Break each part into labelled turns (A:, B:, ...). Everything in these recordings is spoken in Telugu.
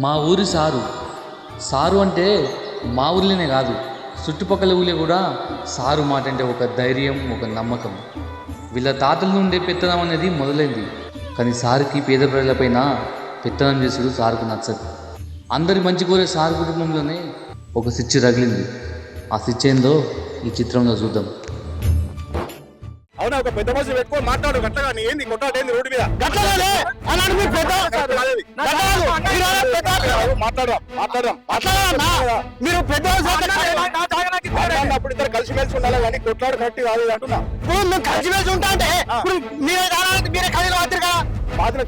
A: మా ఊరి సారు అంటే మా ఊర్లోనే కాదు, చుట్టుపక్కల ఊళ్ళో కూడా సారు మాట అంటే ఒక ధైర్యం, ఒక నమ్మకం. వీళ్ళ తాతల నుండే పెత్తనం అనేది మొదలైంది. కానీ సారుకి పేద ప్రజలపైన పెత్తనం చేసుడు సారుకు నచ్చదు. అందరి మంచి కోరే సారు కుటుంబంలోనే ఒక సిచ్చు రగిలింది. ఆ సిచ్చు ఏందో ఈ చిత్రంలో చూద్దాం.
B: అవునా, ఒక పెద్ద మనిషి పెట్టుకొని మాట్లాడు. గట్టగా ఏంది కొట్టాడేంది రోడ్డు మీద మీరు పెద్ద అప్పుడు ఇద్దరు కలిసిమెలిసి ఉండాలి కానీ కొట్లాడు కట్టి కాదు అంటున్నా. కలిసిమెలిసి ఉంటా అంటే మీరే కలిసి మాత్రం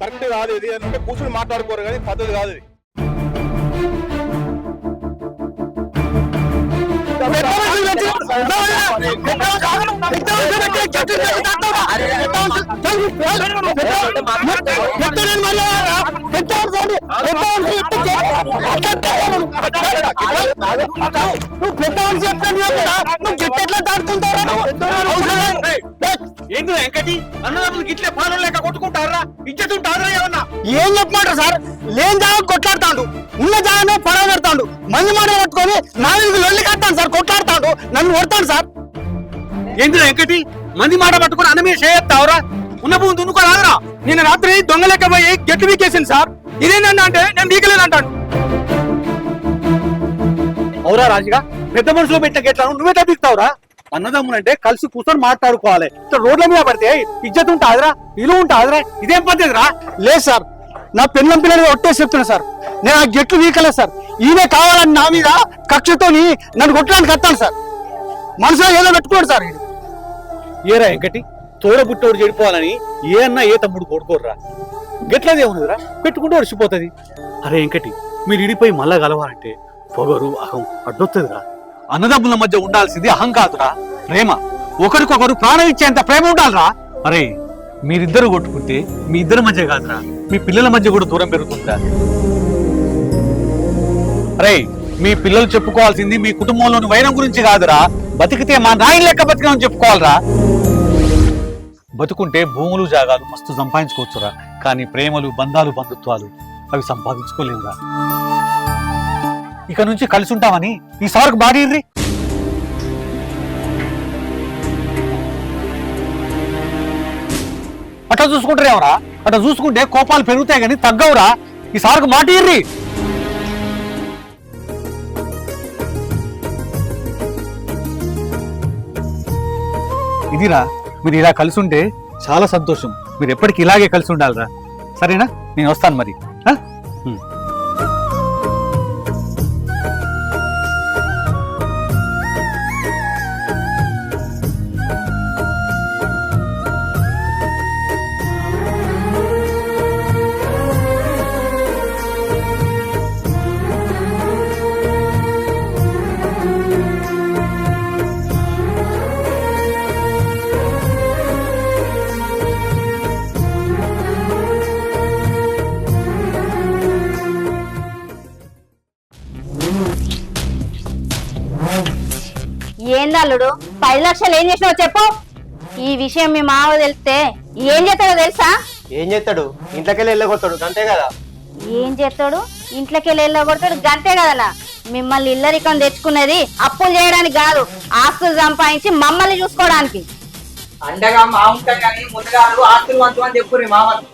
B: కరెక్ట్ కాదు ఇది అంటే కూర్చుని మాట్లాడుకోరు కానీ పద్ధతి కాదు ఇది. ఏంటి వెంకటి అన్నదమ్ములకి ఇట్లే పాలన లేక కొట్టుకుంటారా? ఇజ్జత్ ఉంటారా? ఏమన్నా ఏం చెప్పమంటారు సార్? లేని జాగా కొట్లాడుతాడు, ఉన్న జాగానే పడవ పెడతాడు, మంది మాట పట్టుకొని నాలుగు లొల్లి కట్టాను సార్, కొట్లాడుతాడు, నన్ను కొడతాడు సార్. ఏంటి వెంకటి మంది మాట పట్టుకుని అన్నమే చేయొత్తావురా? ఉన్న భూమి దున్నుకోరాదురా? నిన్న రాత్రి దొంగ లెక్క పోయి గెట్లు వీకేసింది సార్. ఇదేంటంటే అంటే నేను వీకలేదంటాడు. అవురా రాజుగా, పెద్ద మనుషులు పెట్టిన గెట్లను నువ్వే తప్పిస్తావురా? అన్నదమ్ములంటే కలిసి కూర్చొని మాట్లాడుకోవాలి. రోడ్ల మీద పడితే ఇజ్జత్ ఉంటాదిరా, విలువ ఉంటాదిరా? ఇదేం పద్ధతిరా? లేదు సార్, నా పెళ్ళం పిల్లలు ఒట్టేసి చెప్తున్నా సార్, నేను ఆ గెట్లు వీకలేదు సార్. ఈయనే కావాలని నా మీద కక్షతోని నన్ను కొట్టడానికి వస్తాను సార్. మనసులో ఏదో పెట్టుకోడు సార్. ఏరా వెంకటి, తోడబుట్టోడు చెడిపోవాలని ఏ అన్నా ఏ తమ్ముడు కొడుకోర్రా? గెట్లదేమున్నదిరా, పెట్టుకుంటూ వడిచిపోతుంది. అరే వెంకటి, మీరు ఇడిపోయి మళ్ళా కలవాలంటే పొగరు అహం అడ్డొస్తుందిరా. అన్నదమ్ముల మధ్య ఉండాల్సింది అహం కాదురా, ప్రేమ. ఒకరికొకరు ప్రాణం ఇచ్చేంత ప్రేమ ఉండాలిరా. అరే మీరిద్దరు కొట్టుకుంటే మీ ఇద్దరి మధ్య కాదురా, మీ పిల్లల మధ్య కూడా దూరం పెరుగుతుందిరా. అరే మీ పిల్లలు చెప్పుకోవాల్సింది మీ కుటుంబంలోని వైరం గురించి కాదురా, బతికితే మా నాయన లెక్క బతికమని చెప్పుకోవాలరా. బతుకుంటే భూములు జాగాలు మస్తు సంపాదించుకోవచ్చురా, కానీ ప్రేమలు బంధాలు బంధుత్వాలు అవి సంపాదించుకోలేవురా. ఇక నుంచి కలిసి ఉంటామని ఈసారికి బాడీర్రి. అట్లా చూసుకుంటారేమరా? అట్లా చూసుకుంటే కోపాలు పెరుగుతాయి కానీ తగ్గవురా. ఈసారికి మాటిర్రి. ఇదిరా, మీరు ఇలా కలిసి ఉంటే చాలా సంతోషం. మీరు ఎప్పటికీ ఇలాగే కలిసి ఉండాలిరా. సరేనా? నేను వస్తాను మరి.
C: ఏందల్లుడు 10 లక్షలు ఏం చేసినావు చెప్పు. ఈ విషయం మీ మావ తెలిస్తే ఏం చేస్తాడో తెలుసా?
D: ఏం చేస్తాడు? ఇంట్లోకెళ్ళి వెళ్ళగొడతాడు, గంటే కదా.
C: ఏం చేస్తాడు? ఇంట్లోకి వెళ్ళగొడతాడు, గంటే కదనా. మిమ్మల్ని ఇల్లరికం తెచ్చుకున్నది అప్పులు చేయడానికి కాదు, ఆస్తులు సంపాదించి మమ్మల్ని చూసుకోవడానికి.
E: అండగా మా ఉంటాం కానీ ముందుగా ఆస్తులు వంచమని చెప్పుర్రి మామలు.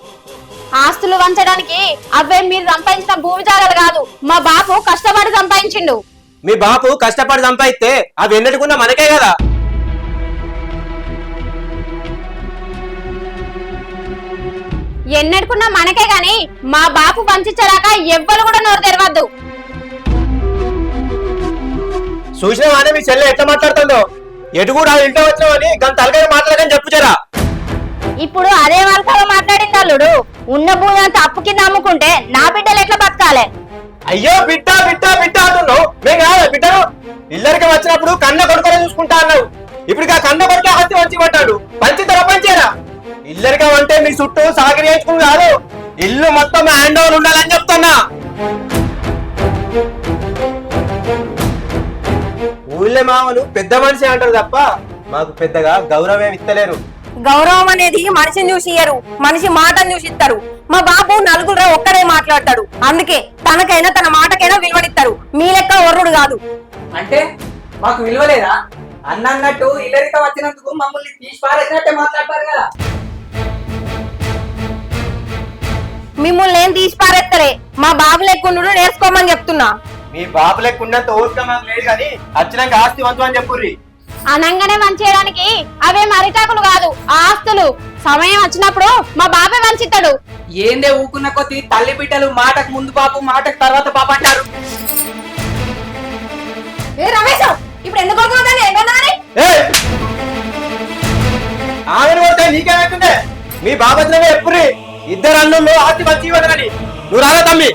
C: ఆస్తులు వంచడానికి అవే మీరు సంపాదించిన భూమి జాగాలు కాదు, మా బాపు కష్టపడి సంపాదించిండు.
D: మీ బాపు కష్టపడి సంపాదిస్తే అవి ఎన్నటికున్నా మనకే కదా.
C: ఎన్నడుకున్నా మనకే గాని మా బాపు పంచిచ్చేదాకా ఎవ్వరు కూడా నోరు తెరవద్దు.
D: చూసినా కానీ మీ చెల్లె ఎట్లా మాట్లాడుతుందో ఎటు కూడా ఇంట్లో వచ్చినామని గంత తలకాయ మాట్లాడకని చెప్పు జరా.
C: ఇప్పుడు అదే వాళ్ళతో మాట్లాడింది అల్లుడు. ఉన్న భూమి అంతా అప్పు కింద అమ్ముకుంటే నా బిడ్డలు ఎట్లా బతకాలి?
D: అయ్యో బిడ్డ బిడ్డ బిడ్డ అంటున్నావు. మేము కాదా బిడ్డను? ఇల్లరికి వచ్చినప్పుడు కన్న కొడుకునే చూసుకుంటా అన్నావు. ఇప్పుడు ఆ కన్న కొడుకే హస్తి వచ్చి పడ్డాడు. పంచితర పంచేరా. ఇల్లరిక అంటే మీ చుట్టూ సాగరి వేసుకుని కాదు, ఇల్లు మొత్తం హ్యాండ్ ఓవర్ ఉండాలని చెప్తున్నా. ఊళ్ళో మామలు పెద్ద మనిషి అంటారు తప్ప మాకు పెద్దగా గౌరవం ఇస్తలేరు.
F: గౌరవం అనేది మనిషిని చూసి ఇయ్యరు, మనిషి మాటను చూసి ఇస్తారు. మా బాబు నలుగురు ఒక్కడే మాట్లాడతాడు, అందుకే తనకైనా తన మాటకైనా విలువనిస్తారు. మీ లెక్క ఒర్రుడు కాదు.
E: అంటే మాకు విలువలేదా? అన్నట్టు ఇల్లరికం వచ్చినందుకు మమ్మల్ని తీసి పారేసినట్టే మాట్లాడతారు కదా.
F: మిమ్మల్ని ఏం తీసి పారేస్తారే, మా బాబు లెక్కుండు నేర్చుకోమని చెప్తున్నా.
D: మీ బాబు లెక్కున్నంత ఓపిక మాకు లేదు కానీ వచ్చినాక ఆస్తి వంతు అని చెప్పుర్రి.
C: అనంగానే వంచేయడానికి అవే మరిటాకులు కాదు, ఆస్తులు. సమయం వచ్చినప్పుడు మా బాబే వంచిస్తాడు.
E: ఏందే ఊకున్న కొద్ది తల్లి బిడ్డలు మాటకు ముందు పాపు మాటకు తర్వాత పాప అంటారు.
F: రమేష్ ఇప్పుడు ఎందుకు
D: ఆమెను కొడితే నీకేమైతుందే? మీ బాబద్రమే ఎప్పుర్రి. ఇద్దరు అన్నుల్లో ఆస్తి మంచి ఇవ్వదని నువ్వు రాగా తమ్మి.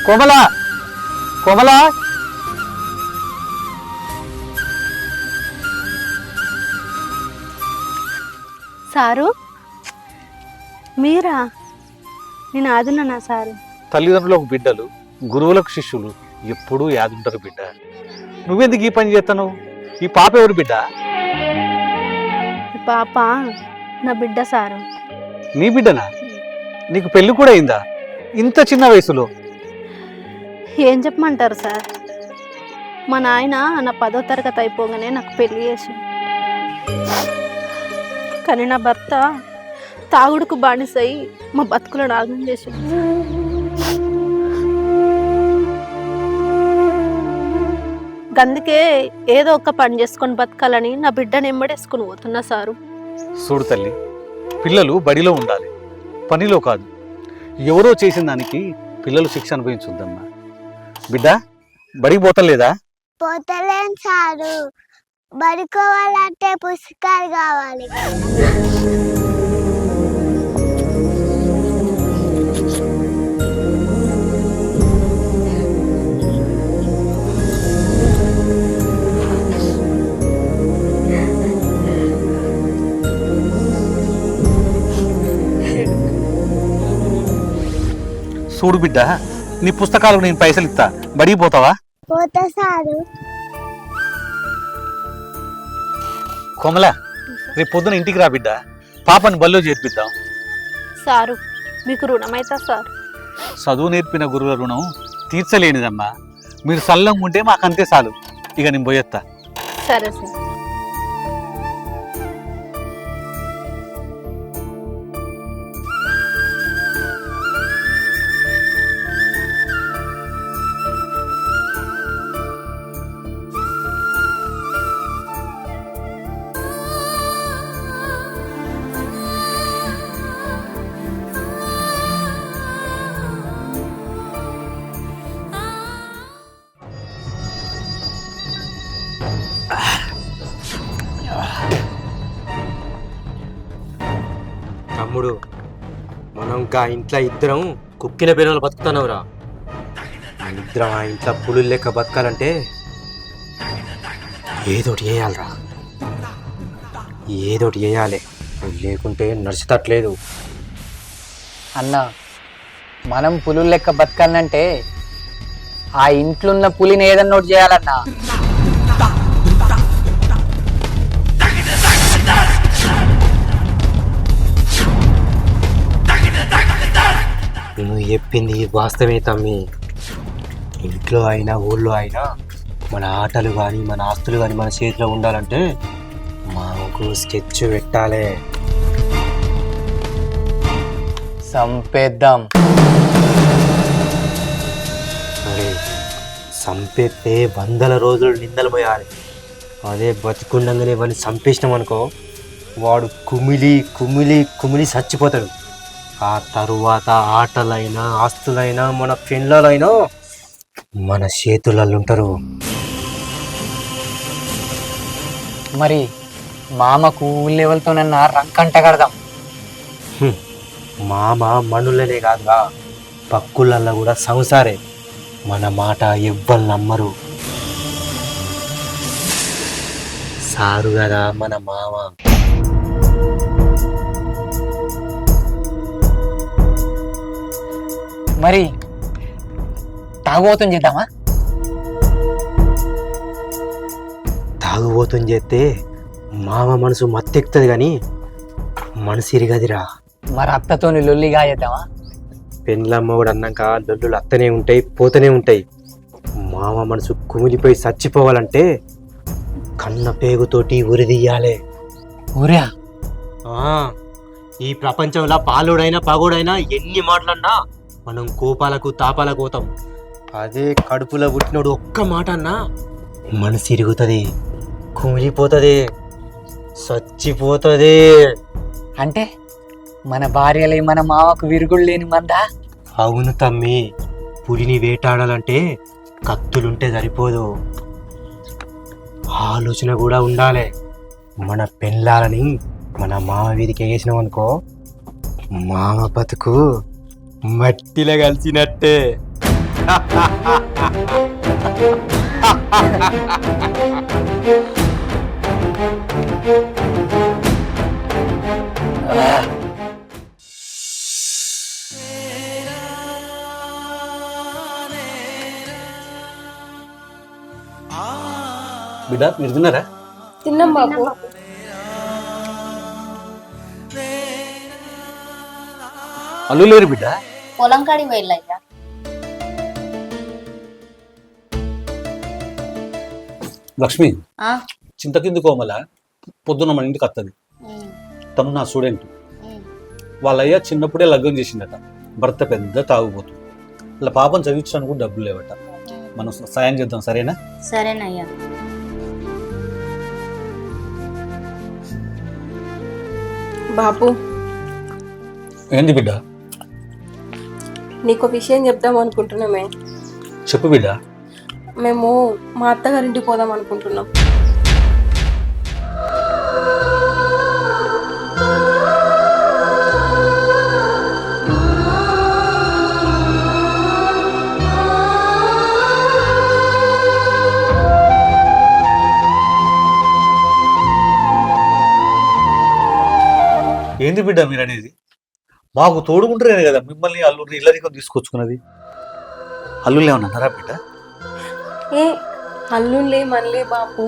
B: కోమల కోమల
G: సారు మీరా? నేను ఆదున్నా సారు.
B: తల్లిదండ్రులకు బిడ్డలు, గురువులకు శిష్యులు ఎప్పుడూ యాదుంటారు బిడ్డ. నువ్వెందుకు ఈ పని చేస్తాను? ఈ పాప ఎవరు బిడ్డ?
G: పాప నా బిడ్డ సారు.
B: నీ బిడ్డనా? నీకు పెళ్లి కూడా అయిందా ఇంత చిన్న వయసులో?
G: ఏం చెప్పమంటారు సార్, మా నాయన నా 10వ తరగతి అయిపోగానే నాకు పెళ్లి చేసి, కానీ నా భర్త తాగుడుకు బానిసై మా బతుకులో నాగం చేసి, అందుకే ఏదో ఒక పని చేసుకొని బతకాలని నా బిడ్డను ఎంబడేసుకుని పోతున్నా సారు.
B: చూడు తల్లి, పిల్లలు బడిలో ఉండాలి, పనిలో కాదు. ఎవరో చేసిన దానికి పిల్లలు శిక్ష అనుభవించుద్దమ్మా. బిడ్డ బడికి పోతలేదా?
H: పోతలేం సారు, బడుకోవాలంటే పుస్తకాలు కావాలి.
B: చూడు బిడ్డ, నీ పుస్తకాలకు నేను పైసలు ఇస్తా, బడికి పోతావా?
H: పోతా సారు.
B: కోమల, రేపు పొద్దున ఇంటికి రా బిడ్డ, పాపని బల్లో చేర్పిద్దాం.
G: సారు మీకు రుణమైతా సార్?
B: చదువు నేర్పిన గురువుల రుణం తీర్చలేనిదమ్మా. మీరు సల్లంగా ఉంటే మాకంతే చాలు. ఇక నేను పోయేస్తా.
G: సరే సార్.
D: తమ్ముడు, మనం గా ఇంట్లో ఇద్దరం కుక్కిన పిల్లలు బతుకుతున్నావురా. ఇద్దరం ఆ ఇంట్లో పులులు లెక్క బతకాలంటే ఏదోటి వేయాలరా, ఏదోటి వేయాలి. లేకుంటే నడిచేటట్లేదు.
E: అన్న, మనం పులుల లెక్క బతకాలంటే ఆ ఇంట్లో ఉన్న పులిని ఏదన్నా ఒకటి చేయాలన్నా.
D: చెప్పింది వాస్తవమే తమ్మి. ఇంట్లో అయినా ఊళ్ళో అయినా మన ఆటలు కానీ మన ఆస్తులు కానీ మన చేతిలో ఉండాలంటే మాకు స్కెచ్ పెట్టాలి.
E: సంపేద్దాం.
D: అరే సంపేస్తే 100 రోజులు నిందలు పోయాలి. అదే బతికుండగానే వాడిని చంపేసినాం అనుకో, వాడు కుమిలి కుమిలి కుమిలి చచ్చిపోతాడు. ఆ తరువాత ఆటలైనా ఆస్తులైనా మన పెళ్ళలైనా మన చేతులలో ఉంటారు.
E: మరి మామకు లెవెల్తోనన్నా రంకంట కడదాం.
D: మామ మనులనే కాదుగా, పక్కులల్లో కూడా సంసారే. మన మాట ఎవ్వరు నమ్మరు. సారు కదా మన మామ.
E: మరి తాగుబోతం చేద్దామా?
D: తాగుబోతం చేస్తే మామ మనసు మత్తెక్కుతుంది కానీ మనసు ఇరిగదిరా.
E: మరి అత్తతోని లొల్లిగా చేద్దామా?
D: పెళ్ళమ్మ కూడా అన్నాక లొల్లులు అత్తనే ఉంటాయి, పోతూనే ఉంటాయి. మామ మనసు కుమిలిపోయి చచ్చిపోవాలంటే కన్న పేగుతోటి ఉరిదీయాలి.
E: ఊరా
D: ఈ ప్రపంచంలో పాలోడైనా పగోడైనా ఎన్ని మాటలన్నా మనం కోపాలకు తాపాలకు పోతాం. అదే కడుపులో పుట్టినోడు ఒక్క మాట అన్నా మనసు ఇరుగుతుంది, కుమిలిపోతుంది, చచ్చిపోతుంది.
E: అంటే మన భార్యలే మన మామకు విరుగుడు లేని మందా?
D: అవును తమ్మి, పులిని వేటాడాలంటే కత్తులుంటే సరిపోదు, ఆలోచన కూడా ఉండాలి. మన పెళ్ళాలని మన మామ వీధికి వేసినాం అనుకో, మామ బతుకు మట్టిలో కలిసినట్టే.
B: బిడ్డ మీరు తిన్నారా?
F: తిన్నాం బాబు.
B: అల్లు లేరు బిడ్డ?
C: పొలం కాడికి వెళ్ళయ్యా.
B: లక్ష్మి, చింతకింది కోమల పొద్దున్న మన ఇంటికి వస్తుంది. తను నా స్టూడెంట్. వాళ్ళయ్య చిన్నప్పుడే లగ్గం చేసిందట. భర్త పెద్ద తాగుబోతు. ఇలా పాపం చదివించడానికి కూడా డబ్బులు లేవట. మనం సాయం చేద్దాం, సరేనా?
C: సరేనయ్యా.
F: బాబు
B: ఏంది బిడ్డ?
F: నీకు విషయం చెప్దాం అనుకుంటున్నామే.
B: చెప్పు బిడ్డ.
F: మేము మా అత్తగారింటికి పోదాం అనుకుంటున్నాం.
B: ఏంది బిడ్డ మీరు అనేది? మాకు తోడుకుంటారే కదా మిమ్మల్ని అల్లుని ఇల్లరికం తీసుకొచ్చుకున్నది. అల్లుళ్ళు ఏమన్నా అన్నారా బిడ్డ?
F: ఏ అల్లుళ్ళే మనలే బాపు,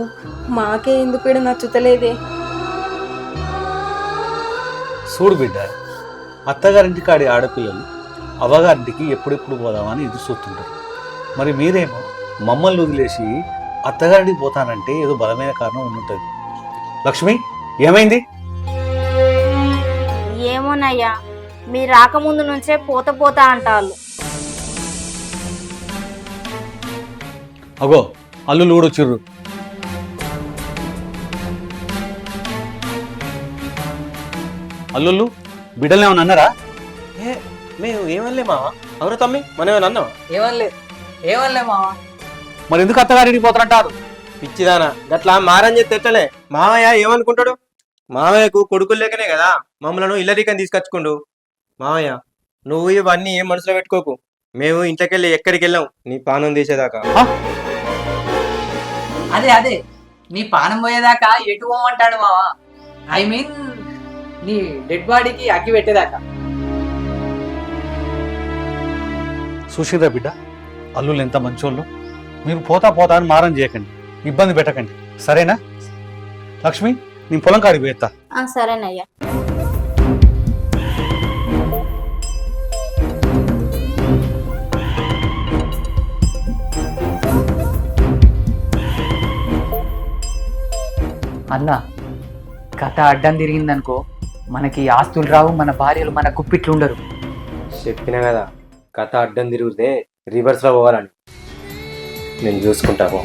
F: మాకే ఎందుకు నచ్చుతలేదే.
B: చూడు బిడ్డ, అత్తగారింటికి ఆడే ఆడపిల్లలు అవ్వగారింటికి ఎప్పుడెప్పుడు పోదామని ఎదురు చూస్తుంటారు. మరి మీరేమో మమ్మల్ని వదిలేసి అత్తగారింటికి పోతానంటే ఏదో బలమైన కారణం ఉండుంటుంది. లక్ష్మి, ఏమైంది?
C: ఏమోనయ్యా, మీరు రాకముందు నుంచే పోతా అంటారు.
B: అగో అల్లుళ్ళు కూడా వచ్చిర్రు. అల్లుళ్ళు బిడ్డలు ఏమన్నా అన్నారా?
D: మేము ఏమనలే మావా. అవును తమ్మి, మనం ఏమైనా అన్నావా?
E: ఏమనలే మామ.
B: మరి ఎందుకు అత్తగారింటికి పోతారంటారు?
D: పిచ్చిదానా, గట్లా మారని చెప్తే ఎట్లనే? మామయ్య ఏమనుకుంటాడు? మామయ్యకు కొడుకులు లేకనే కదా మమ్మల్ని ఇల్లరికని తీసుకొచ్చుకుండు. మామయ్య నువ్వు ఇవన్నీ ఏం మనసులో పెట్టుకోకు. మేము ఇంట్లోకెళ్ళి ఎక్కడికి వెళ్ళాం నీ పానం తీసేదాకా.
E: అదే నీ పానం పోయేదాకా ఎటు పోమంటాడు మావా? ఐ మీన్ నీ డెడ్ బాడీకి అగ్గి పెట్టేదాకా.
B: చూసిరా బిడ్డ, అల్లుళ్ళు ఎంత మంచోళ్ళు. మీరు పోతా అని మారం చేయకండి, ఇబ్బంది పెట్టకండి, సరేనా? లక్ష్మి, నేను పొలం కాడికి పోయేస్తా.
C: సరేనయ్యా.
E: అన్న కథ అడ్డం తిరిగిందనుకో మనకి ఆస్తులు రావు, మన భార్యలు మన కుప్పిట్లు ఉండరు.
D: చెప్పినా కదా కథ అడ్డం తిరిగితే రివర్స్ లో పోవాలని. నేను చూసుకుంటాను.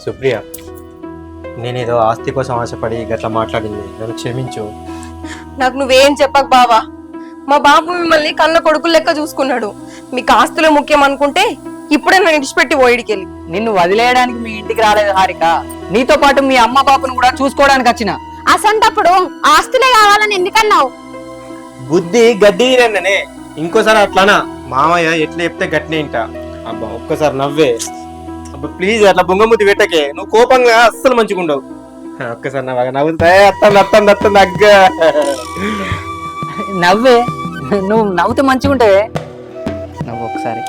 D: సుప్రియ, నేనేదో ఆస్తి కోసం ఆశపడి గట్లా మాట్లాడింది, నన్ను క్షమించు.
F: నాకు నువ్వేం చెప్పకు బావా. మా బాబు మిమ్మల్ని కన్న కొడుకులు లెక్క చూసుకున్నాడు. మీకు ఆస్తులు ముఖ్యం అనుకుంటే ఇప్పుడే నన్ను ఇడిచిపెట్టి ఓడికెళ్ళి.
E: నిన్ను వదిలేయడానికి మీ ఇంటికి రాలేదు హారిక, నీతో పాటు మీ అమ్మ బాపును కూడా చూసుకోవడానికి వచ్చిన.
C: అసంటప్పుడు ఆస్తులే కావాలని ఎందుకన్నావు?
D: బుద్ధి గడ్డి నన్ననే. ఇంకోసారి అట్లానా మామయ్య ఎట్లా చెప్తే గట్టినే ఇంట. అబ్బా ఒక్కసారి నవ్వే. అబ్బా ప్లీజ్ అట్లా బొంగముద్ది పెట్టకే, నువ్వు కోపంగా అస్సలు మంచిగుండవు. ఒక్కసారి నవ్వుతాయి అత్తంది అగ్గ.
E: నవ్వే, నువ్వు నవ్వుతూ మంచిగా ఉంటావే. నవ్వు ఒకసారి.